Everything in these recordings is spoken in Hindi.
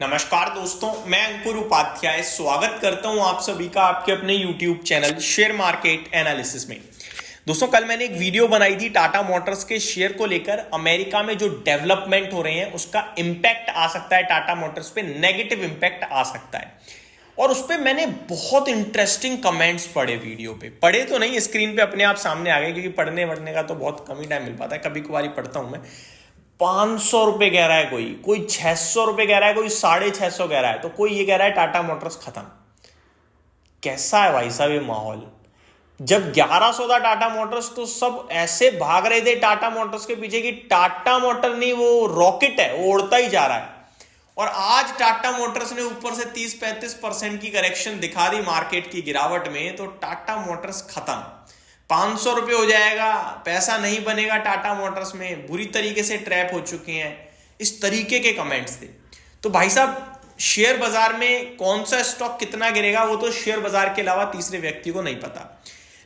नमस्कार दोस्तों, मैं अंकुर उपाध्याय स्वागत करता हूं आप सभी का आपके अपने YouTube channel share market analysis में। दोस्तों, कल मैंने एक वीडियो बनाई थी टाटा मोटर्स के शेयर को लेकर। अमेरिका में जो डेवलपमेंट हो रहे हैं उसका इंपैक्ट आ सकता है टाटा मोटर्स पे, नेगेटिव इंपैक्ट आ सकता है। और उस पर मैंने बहुत इंटरेस्टिंग कमेंट्स पढ़े, वीडियो पे पढ़े तो नहीं, स्क्रीन पे अपने आप सामने आ गए, क्योंकि पढ़ने वढ़ने का तो बहुत कम ही टाइम मिल पाता है, कभी कभार ही पढ़ता हूं मैं। 500 रुपए कह रहा है कोई 600 रुपए कह रहा है, कोई 650 कह रहा है, तो कोई ये कह रहा है टाटा मोटर्स खत्म। कैसा है भाई साहब ये माहौल? जब 1100 था टाटा मोटर्स तो सब ऐसे भाग रहे थे टाटा मोटर्स के पीछे कि टाटा मोटर नहीं, वो रॉकेट है, वो उड़ता ही जा रहा है। और आज टाटा मोटर्स ने ऊपर से 30-35% की करेक्शन दिखा दी मार्केट की गिरावट में, तो टाटा मोटर्स खत्म। 500 रुपए हो जाएगा, पैसा नहीं बनेगा टाटा मोटर्स में, बुरी तरीके से ट्रैप हो चुके हैं, इस तरीके के कमेंट्स थे। तो भाई साहब, शेयर बाजार में कौन सा स्टॉक कितना गिरेगा वो तो शेयर बाजार के अलावा तीसरे व्यक्ति को नहीं पता।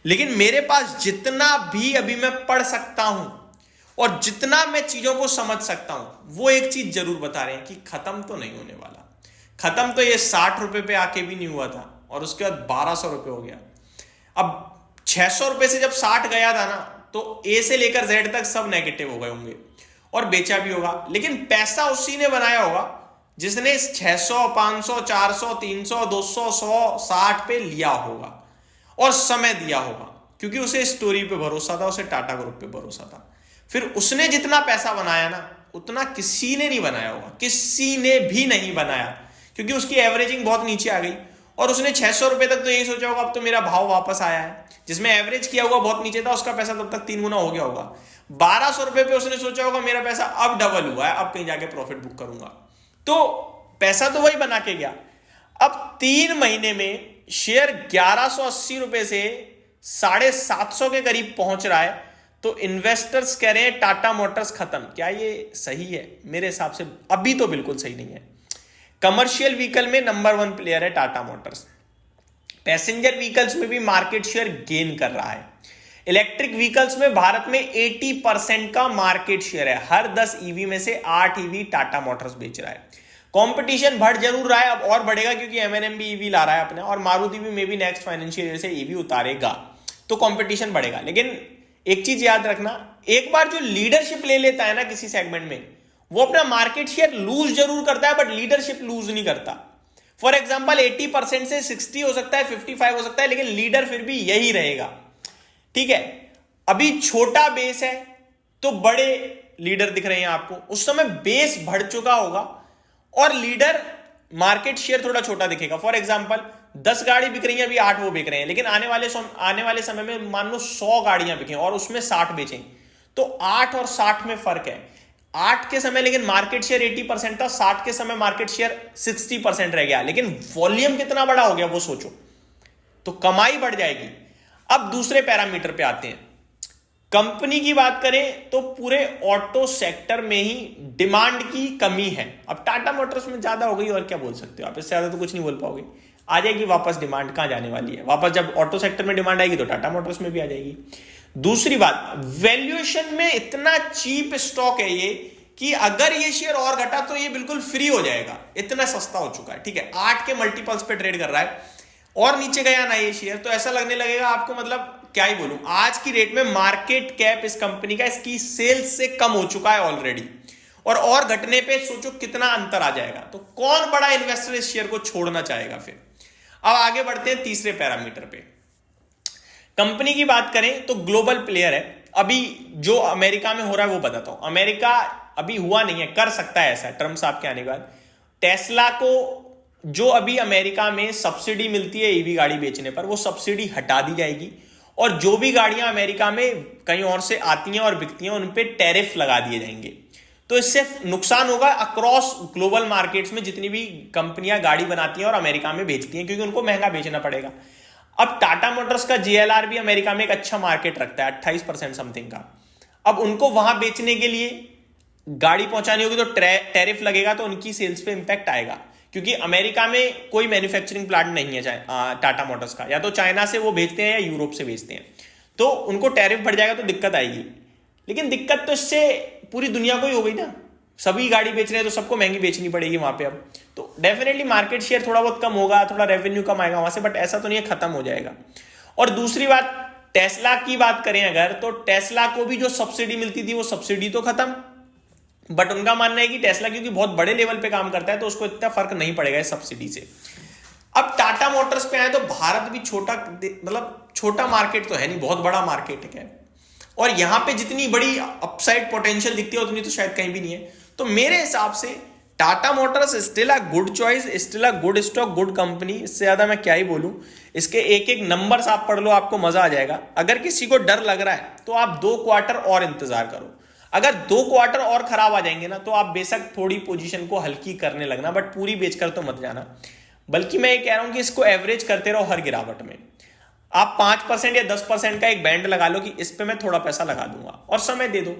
लेकिन मेरे पास जितना भी अभी मैं पढ़ सकता हूं और जितना मैं चीजों को समझ सकता हूं, वो एक चीज जरूर बता रहे हैं कि खत्म तो नहीं होने वाला। खत्म तो ये 60 रुपए पे आके भी नहीं हुआ था और उसके बाद 1200 रुपए हो गया। अब 600 रुपए से जब 60 गया था ना, तो ए से लेकर जेड तक सब नेगेटिव हो गए होंगे और बेचा भी होगा। लेकिन पैसा उसी ने बनाया होगा जिसने 600, 500, 400, 300, 200, 100, 60 पे लिया होगा और समय दिया होगा, क्योंकि उसे स्टोरी पे भरोसा था, उसे टाटा ग्रुप पे भरोसा था। फिर उसने जितना पैसा बनाया ना, उतना किसी ने नहीं बनाया होगा, किसी ने भी नहीं बनाया, क्योंकि उसकी एवरेजिंग बहुत नीचे आ गई। और उसने 600 रुपए तक तो यही सोचा होगा अब तो मेरा भाव वापस आया है, जिसमें एवरेज किया हुआ बहुत नीचे था, उसका पैसा तब तक 3 गुना हो गया होगा। 1200 रुपए पे उसने सोचा होगा मेरा पैसा अब डबल हुआ है, अब कहीं जाके प्रॉफिट बुक करूंगा। तो पैसा तो वही बना के गया। अब 3 महीने में शेयर 1180 रुपए से 750 के करीब पहुंच रहा है, तो इन्वेस्टर्स कह रहे हैं टाटा मोटर्स खत्म। क्या ये सही है? मेरे हिसाब से अभी तो बिल्कुल सही नहीं है। कमर्शियल व्हीकल में नंबर 1 प्लेयर है टाटा मोटर्स। पैसेंजर व्हीकल्स में भी मार्केट शेयर गेन कर रहा है। इलेक्ट्रिक व्हीकल्स में भारत में 80% का मार्केट शेयर है। हर 10 ईवी में से 8 ईवी टाटा मोटर्स बेच रहा है। कंपटीशन बढ़ जरूर रहा है, अब और बढ़ेगा, क्योंकि एमएनएम भी ईवी ला रहा है अपने, और मारुति भी मे भी नेक्स्ट फाइनेंशियल ईयर से ईवी उतारेगा, तो कंपटीशन बढ़ेगा। लेकिन एक चीज याद रखना, एक बार जो लीडरशिप ले लेता है ना किसी सेगमेंट में, वो अपना मार्केट शेयर लूज जरूर करता है, बट लीडरशिप लूज नहीं करता। फॉर एग्जांपल 80% से 60 हो सकता है, 55 हो सकता है, लेकिन लीडर फिर भी यही रहेगा। ठीक है, अभी छोटा बेस है तो बड़े लीडर दिख रहे हैं आपको, उस समय बेस बढ़ चुका होगा और लीडर मार्केट शेयर थोड़ा छोटा दिखेगा। फॉर एग्जांपल 10 गाड़ी बिक रही है, अभी 8 वो बिक रहे हैं, लेकिन आने वाले समय में मान लो 100 गाड़ियां बिकें और उसमें 60 बेचें, तो 8 और 60 में फर्क है। 8 के समय लेकिन मार्केट शेयर 80% था, 60 के समय मार्केट शेयर 60% रह गया, लेकिन वॉल्यूम कितना बड़ा हो गया वो सोचो, तो कमाई बढ़ जाएगी। अब दूसरे पैरामीटर पे आते हैं। कंपनी की बात करें तो पूरे ऑटो सेक्टर में ही डिमांड की कमी है। अब टाटा मोटर्स में ज्यादा हो गई, और क्या बोल सकते हो आप, इससे ज्यादा तो कुछ नहीं बोल पाओगे। आ जाएगी वापस डिमांड, कहां जाने वाली है वापस? जब ऑटो सेक्टर में डिमांड आएगी तो टाटा मोटर्स में भी आ जाएगी। दूसरी बात, वैल्यूएशन में इतना चीप स्टॉक है ये कि अगर ये शेयर और घटा तो ये बिल्कुल फ्री हो जाएगा, इतना सस्ता हो चुका है। ठीक है, 8 के मल्टीपल्स पे ट्रेड कर रहा है, और नीचे गया ना ये शेयर तो ऐसा लगने लगेगा आपको, मतलब क्या ही बोलूं, आज की रेट में मार्केट कैप इस कंपनी का इसकी सेल्स से कम हो चुका है ऑलरेडी, और घटने पे सोचो कितना अंतर आ जाएगा। तो कौन बड़ा इन्वेस्टर इस शेयर को छोड़ना चाहेगा फिर? अब आगे बढ़ते हैं तीसरे पैरामीटर पे। कंपनी की बात करें तो ग्लोबल प्लेयर है। अभी जो अमेरिका में हो रहा है वो बताता हूं। अमेरिका अभी हुआ नहीं है, कर सकता है ऐसा ट्रम्प साहब के आने के बाद। टेस्ला को जो अभी अमेरिका में सब्सिडी मिलती है ईवी गाड़ी बेचने पर, वो सब्सिडी हटा दी जाएगी, और जो भी गाड़ियां अमेरिका में कहीं और से आती हैं और बिकती हैं उन पे टैरिफ लगा दिए जाएंगे। तो इससे नुकसान होगा अक्रॉस ग्लोबल मार्केट्स में, जितनी भी कंपनियां गाड़ी बनाती हैं और अमेरिका में बेचती हैं, क्योंकि उनको महंगा बेचना पड़ेगा। अब टाटा मोटर्स का JLR भी अमेरिका में एक अच्छा मार्केट रखता है, 28% समथिंग का। अब उनको वहां बेचने के लिए गाड़ी पहुंचानी होगी तो टैरिफ लगेगा, तो उनकी सेल्स पे इंपैक्ट आएगा, क्योंकि अमेरिका में कोई मैन्युफैक्चरिंग प्लांट नहीं है टाटा मोटर्स का, या तो चाइना से वो भेजते हैं या यूरोप से भेजते हैं, तो उनको टैरिफ बढ़ जाएगा तो दिक्कत आएगी। लेकिन दिक्कत तो इससे पूरी दुनिया को ही हो गई ना, सभी गाड़ी बेच रहे हैं तो सबको महंगी बेचनी पड़ेगी वहां पे। अब तो डेफिनेटली मार्केट शेयर थोड़ा बहुत कम होगा, थोड़ा रेवेन्यू कम आएगा वहां से, बट ऐसा तो नहीं है खत्म हो जाएगा। और दूसरी बात, टेस्ला की बात करें अगर, तो टेस्ला को भी जो सब्सिडी मिलती थी वो सब्सिडी तो खत्म, बट उनका मानना है कि टेस्ला क्योंकि बहुत बड़े लेवल पे काम करता है तो उसको इतना फर्क नहीं पड़ेगा इस सब्सिडी से। अब टाटा मोटर्स पे आए तो भारत भी छोटा, मतलब छोटा मार्केट तो है नहीं, बहुत बड़ा मार्केट है, और यहां पे जितनी बड़ी अपसाइड पोटेंशियल दिखती है उतनी तो शायद कहीं भी नहीं है। तो मेरे हिसाब से Tata Motors still a good choice, still a good stock, good company. इससे ज्यादा मैं क्या ही बोलूं। इसके एक एक नंबर्स आप पढ़ लो, आपको मजा आ जाएगा। अगर किसी को डर लग रहा है तो आप 2 क्वार्टर और इंतजार करो। अगर 2 क्वार्टर और खराब आ जाएंगे ना तो आप बेशक थोड़ी पोजीशन को हल्की करने लगना, बट पूरी बेचकर तो मत जाना। बल्कि मैं ये कह रहा हूं कि इसको एवरेज करते रहो हर गिरावट में। आप 5% या 10% का एक बैंड लगा लो कि इस पे मैं थोड़ा पैसा लगा दूंगा, और समय दे दो।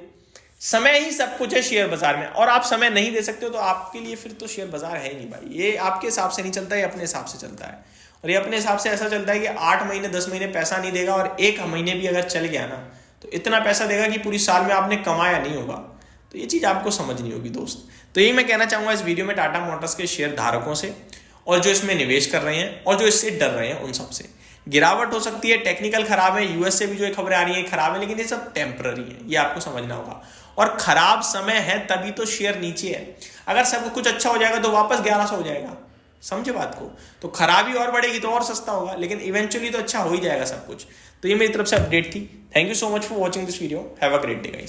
समय ही सब कुछ है शेयर बाजार में, और आप समय नहीं दे सकते हो तो आपके लिए फिर तो शेयर बाजार है ही नहीं भाई। ये आपके हिसाब से नहीं चलता, ये अपने हिसाब से चलता है। और ये अपने हिसाब से ऐसा चलता है कि 8 महीने 10 महीने पैसा नहीं देगा, और 1 महीने भी अगर चल गया ना तो इतना पैसा देगा कि पूरी साल में आपने कमाया नहीं होगा। तो ये चीज़ आपको समझनी होगी दोस्त। तो यही मैं कहना चाहूँगा इस वीडियो में टाटा मोटर्स के शेयर धारकों से, और जो इसमें निवेश कर रहे हैं और जो इससे डर रहे हैं उन सब से। गिरावट हो सकती है, टेक्निकल खराब है, यूएस से भी जो खबरें आ रही है खराब है, लेकिन ये सब टेम्पररी है, ये आपको समझना होगा। और खराब समय है तभी तो शेयर नीचे है। अगर सब कुछ अच्छा हो जाएगा तो वापस 1100 हो जाएगा, समझे बात को। तो खराबी और बढ़ेगी तो और सस्ता होगा, लेकिन इवेंचुअली तो अच्छा हो ही जाएगा सब कुछ। तो ये मेरी तरफ से अपडेट थी। Thank you so much for watching this video. Have a great day guys.